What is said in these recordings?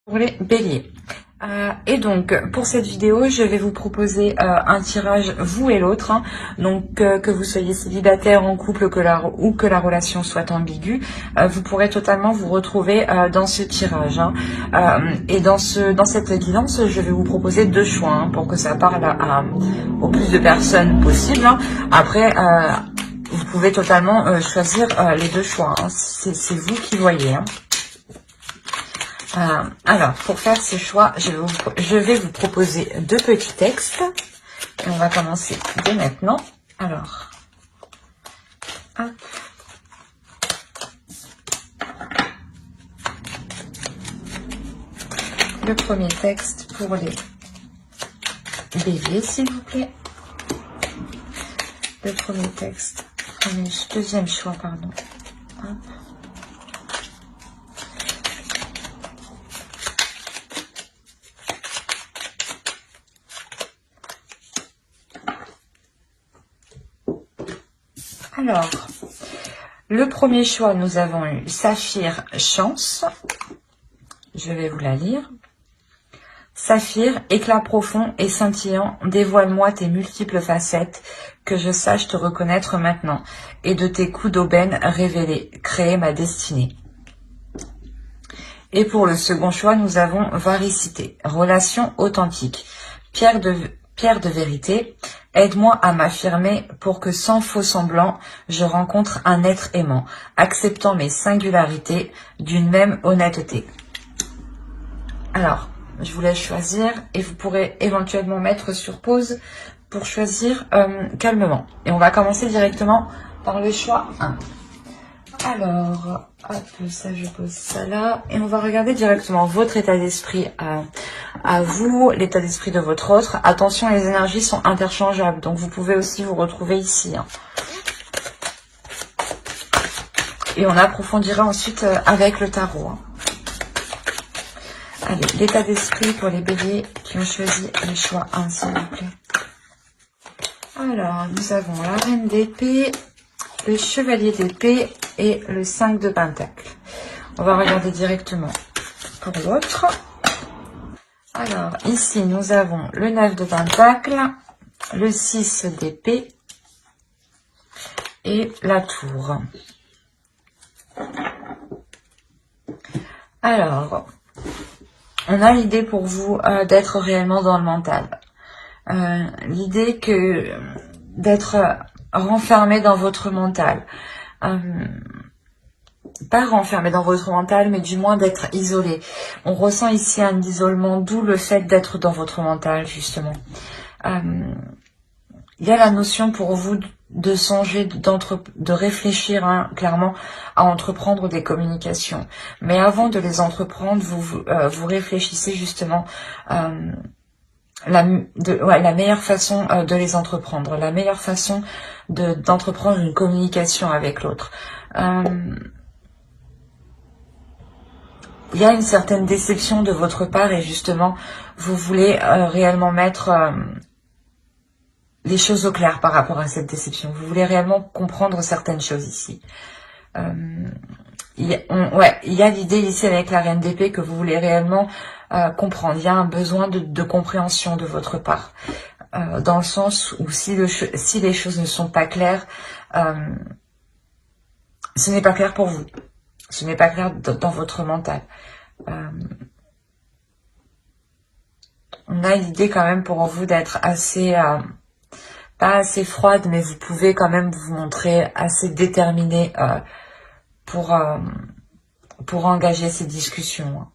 Pour les béliers. Et donc pour cette vidéo je vais vous proposer un tirage vous et l'autre, hein. Donc que vous soyez célibataire, en couple ou que la relation soit ambiguë, vous pourrez totalement vous retrouver dans ce tirage, hein. Et dans cette guidance je vais vous proposer deux choix, hein, pour que ça parle au plus de personnes possible, hein. Après vous pouvez totalement choisir les deux choix, hein. C'est vous qui voyez, hein. Alors, pour faire ce choix, je vais vous proposer deux petits textes. Et on va commencer dès maintenant. Alors, hop. Le premier texte pour les béliers, s'il vous plaît. Le premier texte, deuxième choix, pardon. Hop. Alors, le premier choix, nous avons eu Saphir, chance. Je vais vous la lire. Saphir, éclat profond et scintillant, dévoile-moi tes multiples facettes, que je sache te reconnaître maintenant, et de tes coups d'aubaine révélés, créer ma destinée. Et pour le second choix, nous avons Varicité, relation authentique, pierre de vérité, aide-moi à m'affirmer pour que sans faux semblant, je rencontre un être aimant, acceptant mes singularités d'une même honnêteté. Alors, je vous laisse choisir et vous pourrez éventuellement mettre sur pause pour choisir calmement. Et on va commencer directement par le choix 1. Alors, hop, ça je pose ça là. Et on va regarder directement votre état d'esprit à vous, l'état d'esprit de votre autre. Attention, les énergies sont interchangeables, donc vous pouvez aussi vous retrouver ici, hein. Et on approfondira ensuite avec le tarot, hein. Allez, l'état d'esprit pour les béliers qui ont choisi le choix 1, s'il vous plaît. Alors, nous avons la reine d'épée, le chevalier d'épée et le 5 de pentacle. On va regarder directement pour l'autre. Alors, ici, nous avons le 9 de pentacle, le 6 d'épée et la tour. Alors, on a l'idée pour vous d'être réellement dans le mental. L'idée que d'être renfermé dans votre mental. Pas renfermé dans votre mental, mais du moins d'être isolé. On ressent ici un isolement, d'où le fait d'être dans votre mental, justement. Il y a la notion pour vous de songer, de réfléchir, hein, clairement à entreprendre des communications. Mais avant de les entreprendre, vous réfléchissez justement la meilleure façon de les entreprendre, la meilleure façon d'entreprendre une communication avec l'autre. Il y a une certaine déception de votre part et justement, vous voulez réellement mettre les choses au clair par rapport à cette déception. Vous voulez réellement comprendre certaines choses ici. Il y a l'idée ici avec la reine d'épée que vous voulez réellement comprendre. Il y a un besoin de compréhension de votre part. Dans le sens où si les choses ne sont pas claires, ce n'est pas clair pour vous. Ce n'est pas clair dans votre mental. On a l'idée quand même pour vous d'être assez... pas assez froide, mais vous pouvez quand même vous montrer assez déterminé pour engager ces discussions.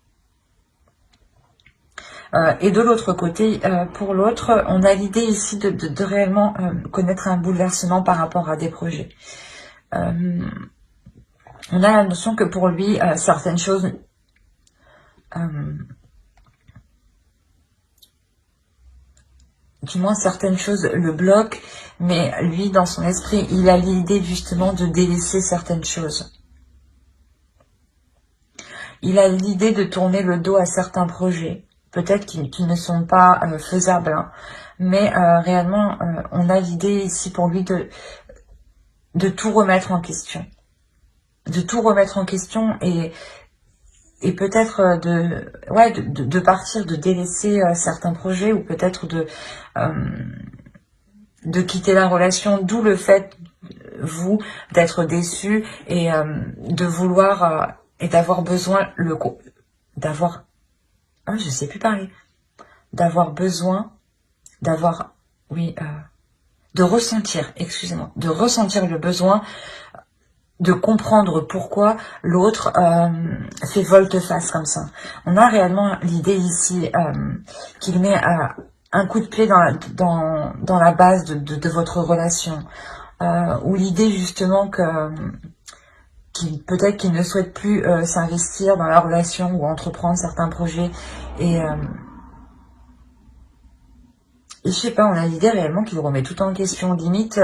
Et de l'autre côté, pour l'autre, on a l'idée ici de réellement connaître un bouleversement par rapport à des projets. On a la notion que pour lui, certaines choses... du moins certaines choses le bloquent, mais lui, dans son esprit, il a l'idée justement de délaisser certaines choses. Il a l'idée de tourner le dos à certains projets, peut-être qui ne sont pas faisables, hein, mais réellement, on a l'idée ici pour lui de tout remettre en question. De tout remettre en question et et peut-être de partir, de délaisser certains projets, ou peut-être de quitter la relation, d'où le fait, vous, d'être déçu et de vouloir et d'avoir besoin d'avoir, ah, je sais plus parler, d'avoir besoin, d'avoir, oui, de ressentir, excusez-moi, de ressentir le besoin de comprendre pourquoi l'autre fait volte-face comme ça. On a réellement l'idée ici qu'il met un coup de pied dans la base de votre relation, ou l'idée justement que peut-être qu'il ne souhaite plus s'investir dans la relation ou entreprendre certains projets, et je sais pas, on a l'idée réellement qu'il remet tout en question, limite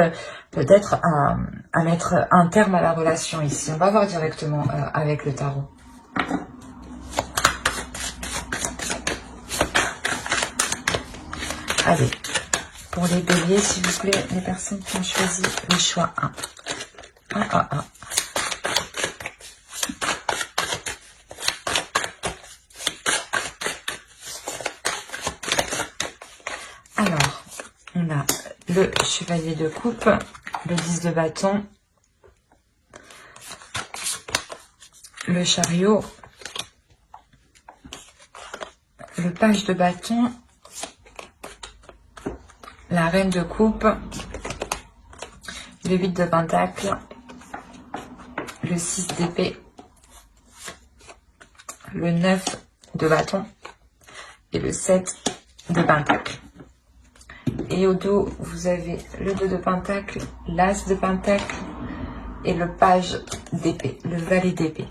peut-être à mettre un terme à la relation ici. On va voir directement avec le tarot. Allez, pour les béliers, s'il vous plaît, les personnes qui ont choisi le choix 1. Alors, on a le chevalier de coupe, le 10 de bâton, le chariot, le page de bâton, la reine de coupe, le 8 de pentacle, le 6 d'épée, le 9 de bâton et le 7 de pentacle. Et au dos, vous avez le 2 de pentacle, l'as de pentacle et le page d'épée, le valet d'épée.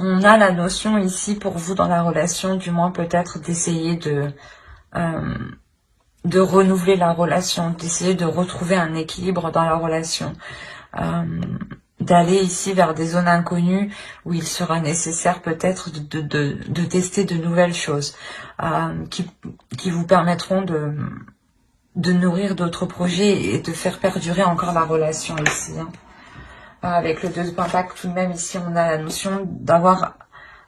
On a la notion ici pour vous dans la relation, du moins peut-être d'essayer de renouveler la relation, d'essayer de retrouver un équilibre dans la relation. D'aller ici vers des zones inconnues où il sera nécessaire peut-être de tester de nouvelles choses qui vous permettront de nourrir d'autres projets et de faire perdurer encore la relation ici. Avec le 2 de pentacle, tout de même ici on a la notion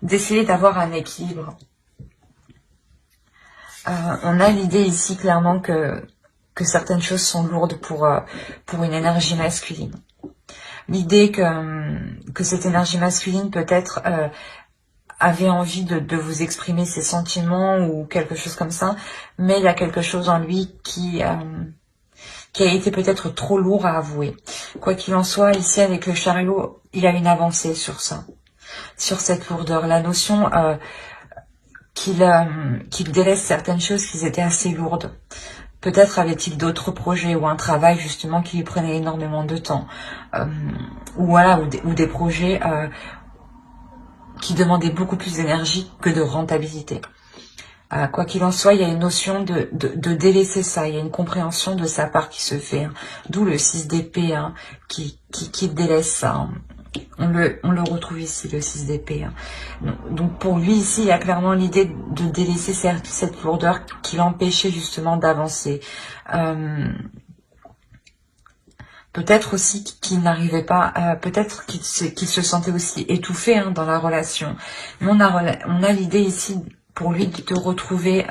d'essayer d'avoir un équilibre. On a l'idée ici clairement que certaines choses sont lourdes pour une énergie masculine. L'idée que cette énergie masculine peut-être avait envie de vous exprimer ses sentiments ou quelque chose comme ça, mais il y a quelque chose en lui qui a été peut-être trop lourd à avouer. Quoi qu'il en soit, ici avec le chariot, il y a une avancée sur ça, sur cette lourdeur. La notion qu'il délaisse certaines choses qui étaient assez lourdes. Peut-être avait-il d'autres projets ou un travail justement qui lui prenait énormément de temps, ou voilà, ou des projets qui demandaient beaucoup plus d'énergie que de rentabilité. Quoi qu'il en soit, il y a une notion de délaisser ça, il y a une compréhension de sa part qui se fait, d'où le 6 d'épée qui délaisse ça. On le retrouve ici, le 6 d'épée. Donc pour lui ici, il y a clairement l'idée de délaisser cette lourdeur qui l'empêchait justement d'avancer. Peut-être aussi qu'il n'arrivait pas, peut-être qu'il se sentait aussi étouffé dans la relation. Mais on a l'idée ici pour lui de retrouver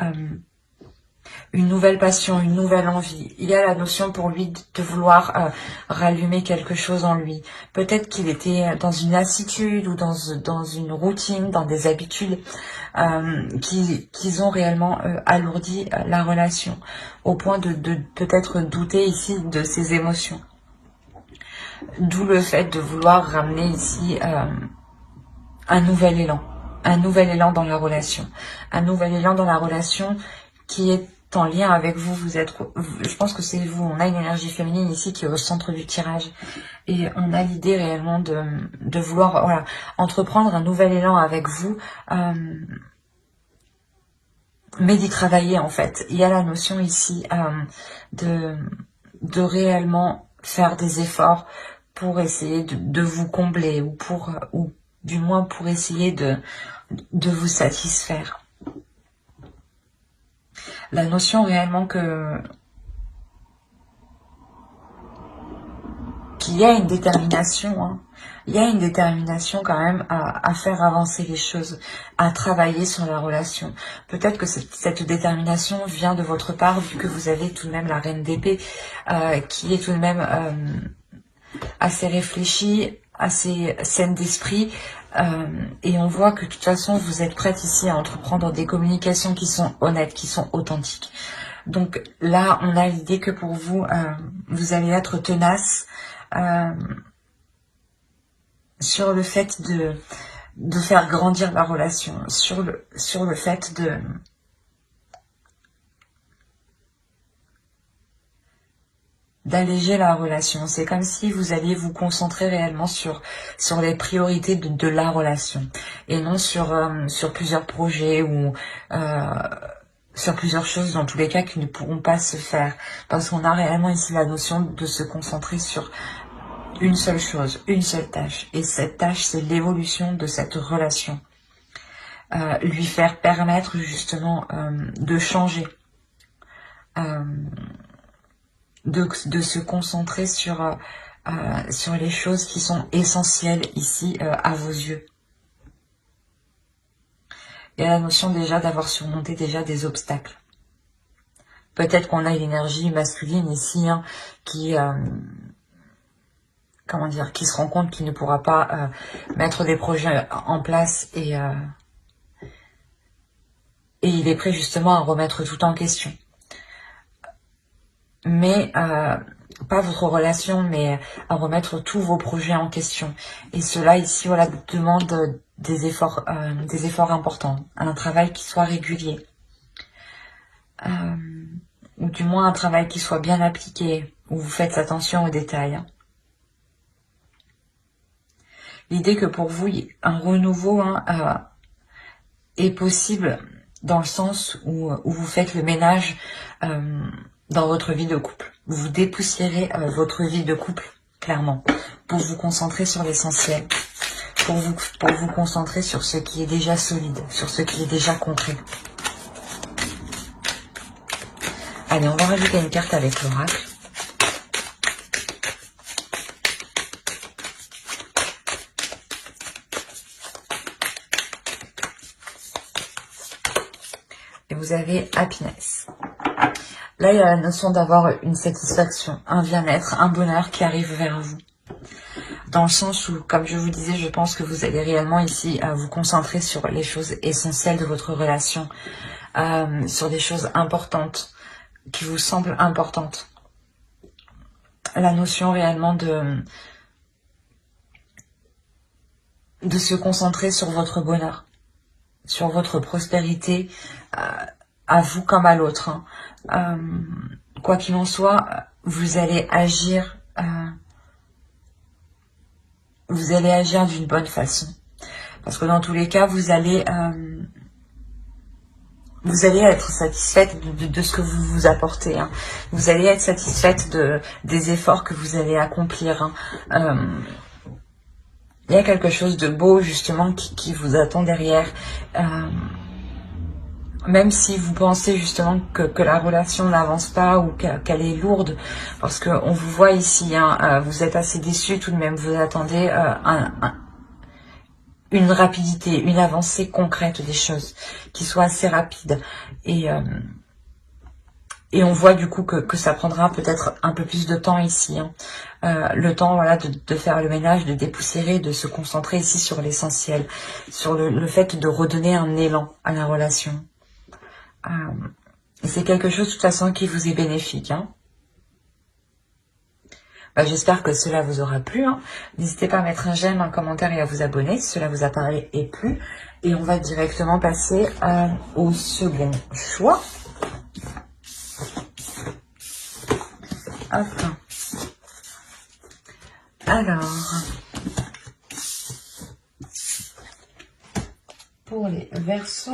une nouvelle passion, une nouvelle envie. Il y a la notion pour lui de vouloir rallumer quelque chose en lui. Peut-être qu'il était dans une lassitude ou dans une routine, dans des habitudes qui ont réellement alourdi la relation, au point de peut-être douter ici de ses émotions. D'où le fait de vouloir ramener ici un nouvel élan dans la relation. Un nouvel élan dans la relation qui est en lien avec vous. Je pense que c'est vous. On a une énergie féminine ici qui est au centre du tirage. Et on a l'idée réellement de vouloir entreprendre un nouvel élan avec vous. Mais d'y travailler en fait. Il y a la notion ici de réellement faire des efforts pour essayer de vous combler ou du moins pour essayer de vous satisfaire. La notion réellement que qu'il y a une détermination, hein. Il y a une détermination quand même à faire avancer les choses, à travailler sur la relation. Peut-être que cette détermination vient de votre part, vu que vous avez tout de même la reine d'épée, qui est tout de même assez réfléchie, assez saine d'esprit. Et on voit que de toute façon, vous êtes prête ici à entreprendre des communications qui sont honnêtes, qui sont authentiques. Donc là, on a l'idée que pour vous, vous allez être tenace, sur le fait de faire grandir la relation, sur le fait d'alléger la relation. C'est comme si vous alliez vous concentrer réellement sur les priorités de la relation et non sur plusieurs projets ou sur plusieurs choses dans tous les cas qui ne pourront pas se faire, parce qu'on a réellement ici la notion de se concentrer sur une seule chose, une seule tâche. Et cette tâche, c'est l'évolution de cette relation. Lui faire permettre justement de changer. De se concentrer sur les choses qui sont essentielles ici à vos yeux. Il y a la notion déjà d'avoir surmonté déjà des obstacles. Peut-être qu'on a l'énergie masculine ici hein, qui... comment dire, qui se rend compte qu'il ne pourra pas mettre des projets en place et il est prêt justement à remettre tout en question. Mais pas votre relation, mais à remettre tous vos projets en question. Et cela ici, voilà, demande des efforts importants, un travail qui soit régulier, ou du moins un travail qui soit bien appliqué, où vous faites attention aux détails. Hein. L'idée que pour vous, un renouveau hein, est possible dans le sens où vous faites le ménage dans votre vie de couple. Vous dépoussiérez votre vie de couple, clairement, pour vous concentrer sur l'essentiel, pour vous concentrer sur ce qui est déjà solide, sur ce qui est déjà concret. Allez, on va rajouter une carte avec l'oracle. Et vous avez happiness. Là, il y a la notion d'avoir une satisfaction, un bien-être, un bonheur qui arrive vers vous. Dans le sens où, comme je vous disais, je pense que vous allez réellement ici vous concentrer sur les choses essentielles de votre relation, sur des choses importantes, qui vous semblent importantes. La notion réellement de se concentrer sur votre bonheur, sur votre prospérité, à vous comme à l'autre. Hein. Quoi qu'il en soit, vous allez agir d'une bonne façon. Parce que dans tous les cas, vous allez être satisfaite de ce que vous vous apportez. Hein. Vous allez être satisfaite des efforts que vous allez accomplir. Hein. Il y a quelque chose de beau justement qui vous attend derrière. Même si vous pensez justement que la relation n'avance pas ou qu'elle est lourde, parce qu'on vous voit ici, hein, vous êtes assez déçu tout de même, vous attendez une rapidité, une avancée concrète des choses, qui soit assez rapide. Et on voit du coup que ça prendra peut-être un peu plus de temps ici. Hein. Le temps voilà, de faire le ménage, de dépoussiérer, de se concentrer ici sur l'essentiel, sur le fait de redonner un élan à la relation. C'est quelque chose de toute façon qui vous est bénéfique. Hein. J'espère que cela vous aura plu. Hein. N'hésitez pas à mettre un j'aime, un commentaire et à vous abonner si cela vous a parlé et plu. Et on va directement passer au second choix. Hop. Alors, pour les Verseaux,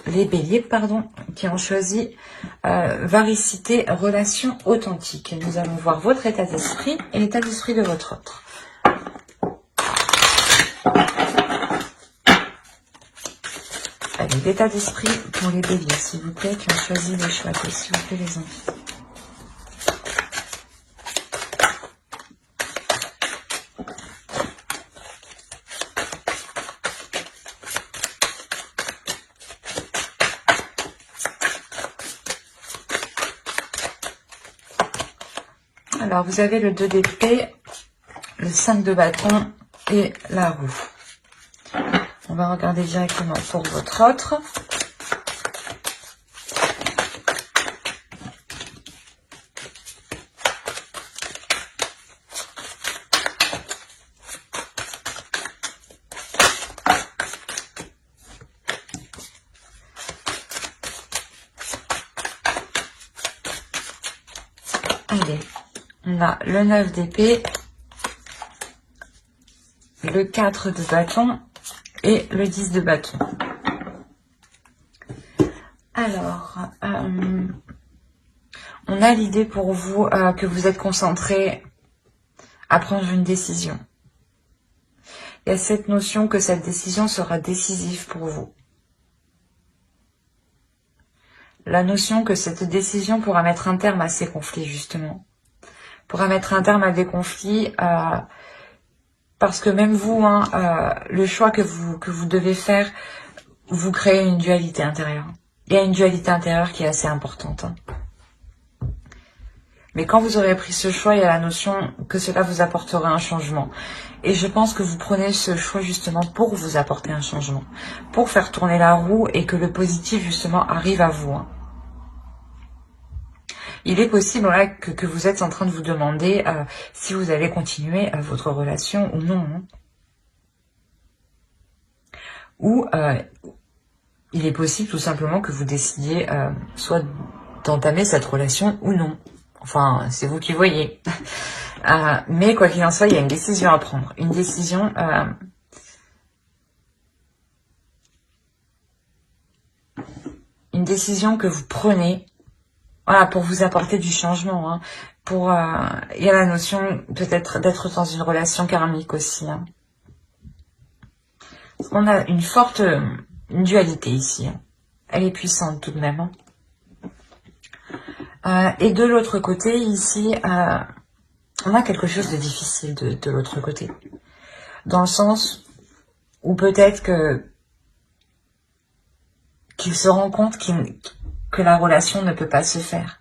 les Béliers, pardon, qui ont choisi varicité, relation authentique. Et nous allons voir votre état d'esprit et l'état d'esprit de votre autre. Allez, l'état d'esprit pour les Béliers, s'il vous plaît, qui ont choisi les choix, s'il vous plaît, les enfants. Alors, vous avez le 2 d'épée, le 5 de bâton et la roue. On va regarder directement pour votre autre. Allez, on a le 9 d'épée, le 4 de bâton et le 10 de bâton. Alors, on a l'idée pour vous que vous êtes concentré à prendre une décision. Il y a cette notion que cette décision sera décisive pour vous. La notion que cette décision pourra mettre un terme à ces conflits, justement. Pourra mettre un terme à des conflits, parce que même vous, le choix que vous devez faire, vous créez une dualité intérieure. Il y a une dualité intérieure qui est assez importante. Mais quand vous aurez pris ce choix, il y a la notion que cela vous apportera un changement. Et je pense que vous prenez ce choix justement pour vous apporter un changement. Pour faire tourner la roue et que le positif justement arrive à vous. Il est possible là, que vous êtes en train de vous demander si vous allez continuer votre relation ou non. Ou il est possible tout simplement que vous décidiez soit d'entamer cette relation ou non. Enfin, c'est vous qui voyez. Mais quoi qu'il en soit, il y a une décision à prendre. Une décision... une décision que vous prenez, voilà, pour vous apporter du changement. Pour, il y a la notion peut-être d'être dans une relation karmique aussi. On a une forte dualité ici. Elle est puissante tout de même. Et de l'autre côté, ici, on a quelque chose de difficile de l'autre côté. Dans le sens où peut-être qu'il se rend compte que la relation ne peut pas se faire.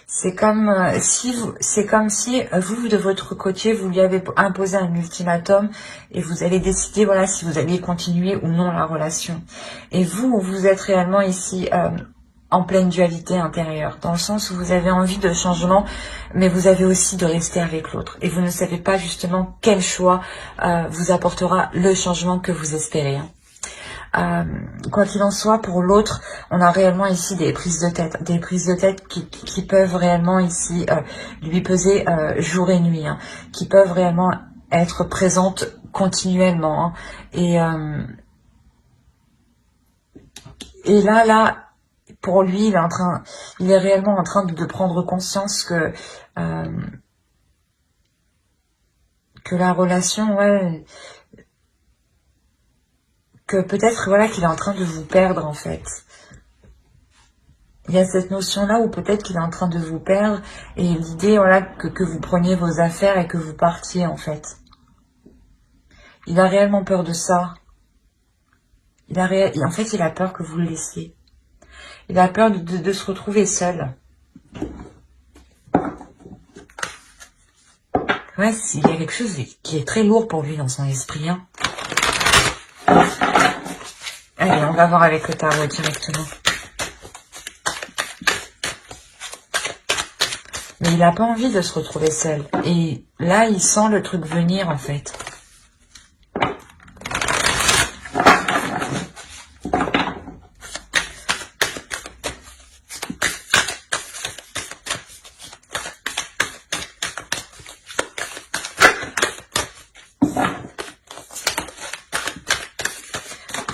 C'est comme si vous de votre côté, vous lui avez imposé un ultimatum et vous allez décider, voilà, si vous allez continuer ou non la relation. Et vous êtes réellement ici en pleine dualité intérieure, dans le sens où vous avez envie de changement, mais vous avez aussi de rester avec l'autre. Et vous ne savez pas justement quel choix vous apportera le changement que vous espérez. Quoi qu'il en soit, pour l'autre, on a réellement ici des prises de tête qui peuvent réellement ici lui peser jour et nuit, qui peuvent réellement être présentes continuellement. Et là, pour lui, il est réellement en train de prendre conscience que la relation, ouais, que peut-être, voilà, qu'il est en train de vous perdre, en fait. Il y a cette notion-là où peut-être qu'il est en train de vous perdre, et l'idée, voilà, que vous preniez vos affaires et que vous partiez, en fait. Il a réellement peur de ça. En fait, il a peur que vous le laissiez. Il a peur de se retrouver seul. Ouais, il y a quelque chose qui est très lourd pour lui dans son esprit, Allez, on va voir avec le tarot directement. Mais il n'a pas envie de se retrouver seul. Et là, il sent le truc venir, en fait.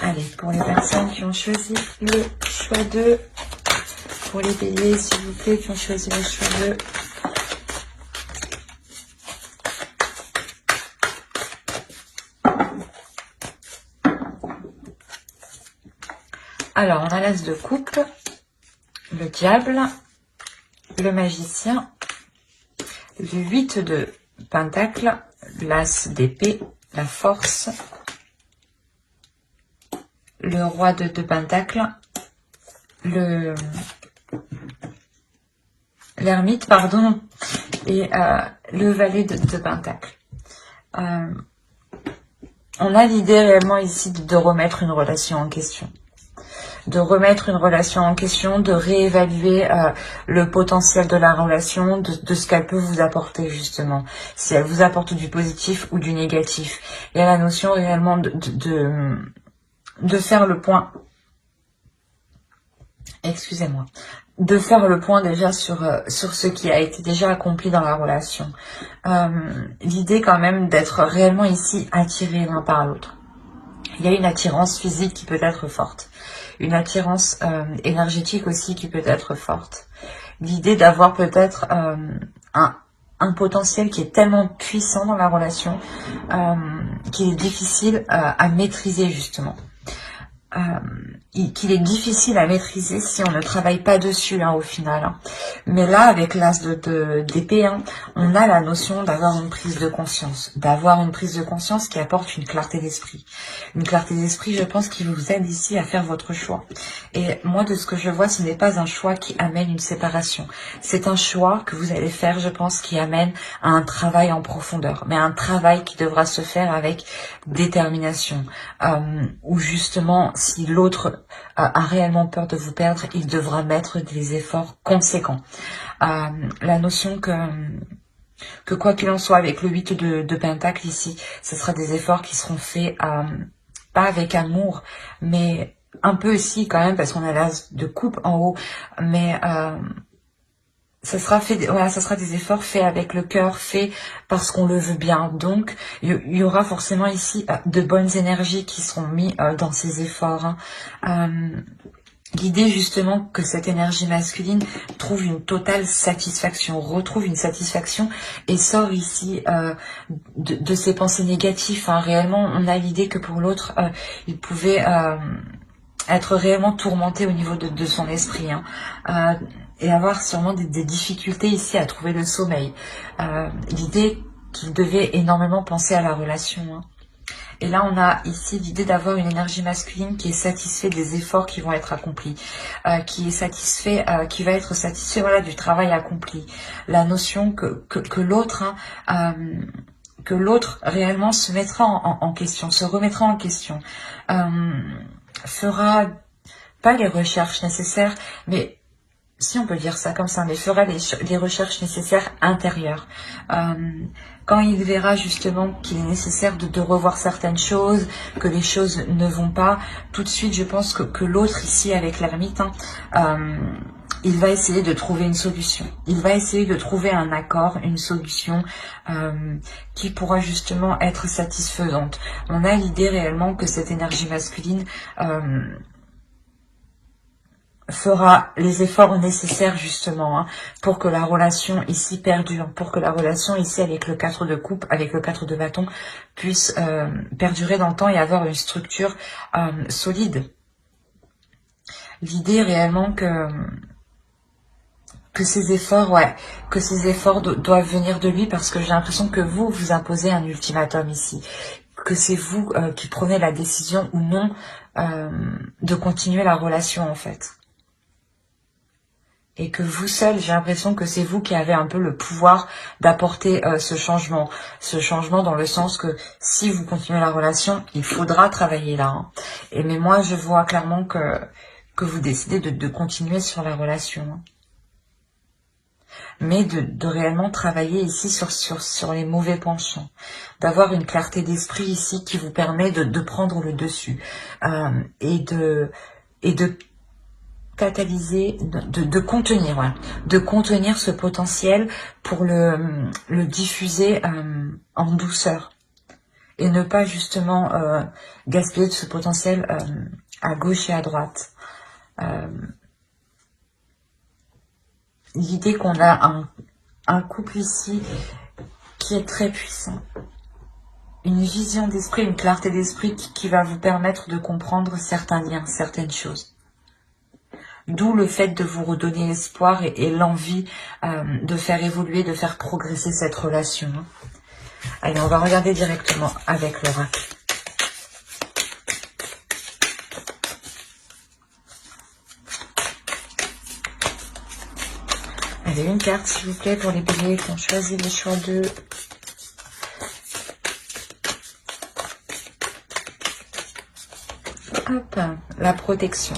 Allez, pour les personnes qui ont choisi le choix 2, pour les béliers, s'il vous plaît, qui ont choisi le choix 2. Alors, on a l'as de coupe, le diable, le magicien, le 8 de pentacle, l'as d'épée, la force, le roi de pentacle, l'ermite, pardon, et le valet de Pentacle. On a l'idée réellement ici de remettre une relation en question. De remettre une relation en question, de réévaluer le potentiel de la relation, de ce qu'elle peut vous apporter justement. Si elle vous apporte du positif ou du négatif. Il y a la notion réellement de faire le point. Excusez-moi. De faire le point déjà sur ce qui a été déjà accompli dans la relation. L'idée quand même d'être réellement ici attiré l'un par l'autre. Il y a une attirance physique qui peut être forte. Une attirance énergétique aussi qui peut être forte. L'idée d'avoir peut-être un potentiel qui est tellement puissant dans la relation qu'il est difficile à maîtriser justement. Qu'il est difficile à maîtriser si on ne travaille pas dessus au final. Hein. Mais là, avec l'as d'épée, on a la notion d'avoir une prise de conscience. D'avoir une prise de conscience qui apporte une clarté d'esprit. Une clarté d'esprit, je pense, qui vous aide ici à faire votre choix. Et moi, de ce que je vois, ce n'est pas un choix qui amène une séparation. C'est un choix que vous allez faire, je pense, qui amène à un travail en profondeur. Mais un travail qui devra se faire avec détermination. Où justement, si l'autre a réellement peur de vous perdre, il devra mettre des efforts conséquents. La notion que quoi qu'il en soit, avec le 8 de Pentacle ici, ce sera des efforts qui seront faits pas avec amour, mais un peu aussi quand même, parce qu'on a l'as de coupe en haut, mais ça sera fait, voilà, ça sera des efforts faits avec le cœur, faits parce qu'on le veut bien. Donc, il y aura forcément ici de bonnes énergies qui seront mises dans ces efforts. L'idée justement que cette énergie masculine trouve une totale satisfaction, retrouve une satisfaction et sort ici de ses pensées négatives. Réellement, on a l'idée que pour l'autre, il pouvait être réellement tourmenté au niveau de son esprit. Et avoir sûrement des difficultés ici à trouver le sommeil. L'idée qu'il devait énormément penser à la relation. Et là, on a ici l'idée d'avoir une énergie masculine qui est satisfait des efforts qui vont être accomplis, qui est satisfait, qui va être satisfait voilà, du travail accompli. La notion que l'autre réellement se mettra en question, se remettra en question, fera pas les recherches nécessaires, mais si on peut dire ça comme ça, mais fera les recherches nécessaires intérieures. Quand il verra justement qu'il est nécessaire de revoir certaines choses, que les choses ne vont pas, tout de suite je pense que l'autre ici avec l'ermite, il va essayer de trouver une solution. Il va essayer de trouver un accord, une solution qui pourra justement être satisfaisante. On a l'idée réellement que cette énergie masculine fera les efforts nécessaires justement pour que la relation ici perdure, pour que la relation ici avec le 4 de coupe, avec le 4 de bâton puisse perdurer dans le temps et avoir une structure solide. L'idée réellement que ces efforts, doivent venir de lui parce que j'ai l'impression que vous imposez un ultimatum ici, que c'est vous qui prenez la décision ou non de continuer la relation en fait. Et que vous seul, j'ai l'impression que c'est vous qui avez un peu le pouvoir d'apporter ce changement dans le sens que si vous continuez la relation, il faudra travailler là. Et mais moi, je vois clairement que vous décidez de continuer sur la relation. Mais de réellement travailler ici sur les mauvais penchants, d'avoir une clarté d'esprit ici qui vous permet de prendre le dessus et de catalyser, de contenir ce potentiel pour le diffuser en douceur et ne pas justement gaspiller de ce potentiel à gauche et à droite. L'idée qu'on a un couple ici qui est très puissant, une vision d'esprit, une clarté d'esprit qui va vous permettre de comprendre certains liens, certaines choses. D'où le fait de vous redonner l'espoir et l'envie de faire évoluer, de faire progresser cette relation. Allez, on va regarder directement avec l'oracle. Allez, une carte, s'il vous plaît, pour les béliers qui ont choisi le choix de... Hop, la protection.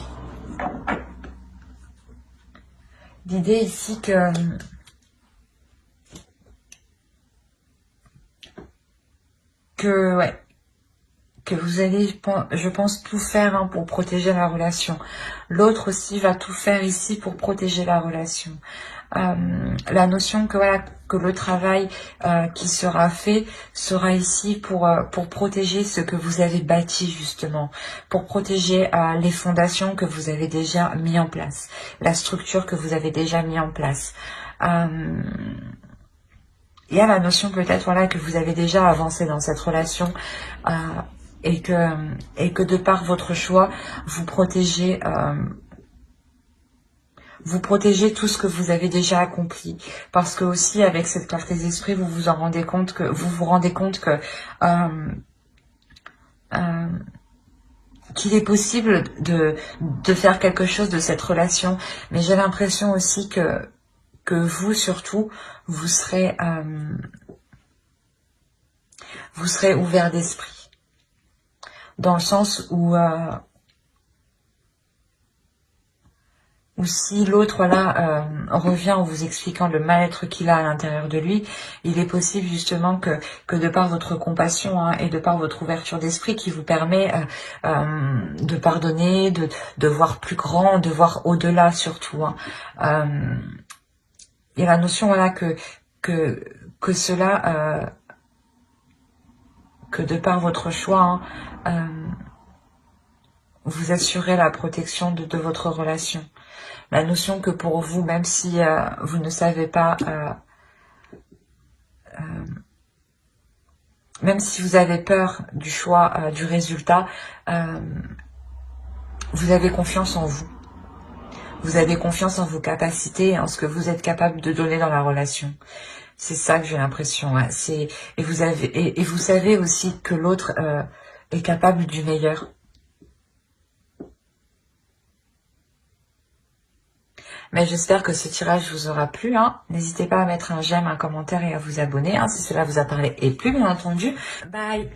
L'idée ici que vous allez, je pense, tout faire hein, pour protéger la relation. L'autre aussi va tout faire ici pour protéger la relation. La notion que voilà, que le travail qui sera fait sera ici pour protéger ce que vous avez bâti justement, pour protéger les fondations que vous avez déjà mis en place, la structure que vous avez déjà mis en place. Il y a la notion peut-être voilà que vous avez déjà avancé dans cette relation et que de par votre choix vous protégez tout ce que vous avez déjà accompli, parce que aussi avec cette clarté d'esprit vous vous rendez compte que qu'il est possible de faire quelque chose de cette relation, mais j'ai l'impression aussi que vous surtout vous serez ouvert d'esprit, dans le sens où si l'autre là revient en vous expliquant le mal-être qu'il a à l'intérieur de lui, il est possible justement que de par votre compassion hein, et de par votre ouverture d'esprit qui vous permet de pardonner, de voir plus grand, de voir au-delà surtout. Hein. Il y a la notion voilà que cela, que de par votre choix, hein, vous assurez la protection de votre relation. La notion que pour vous, même si vous ne savez pas, même si vous avez peur du choix, du résultat, vous avez confiance en vous. Vous avez confiance en vos capacités et en ce que vous êtes capable de donner dans la relation. C'est ça que j'ai l'impression. Hein. Et vous savez aussi que l'autre est capable du meilleur. Mais j'espère que ce tirage vous aura plu. Hein. N'hésitez pas à mettre un j'aime, un commentaire et à vous abonner hein, si cela vous a parlé et plus bien entendu. Bye.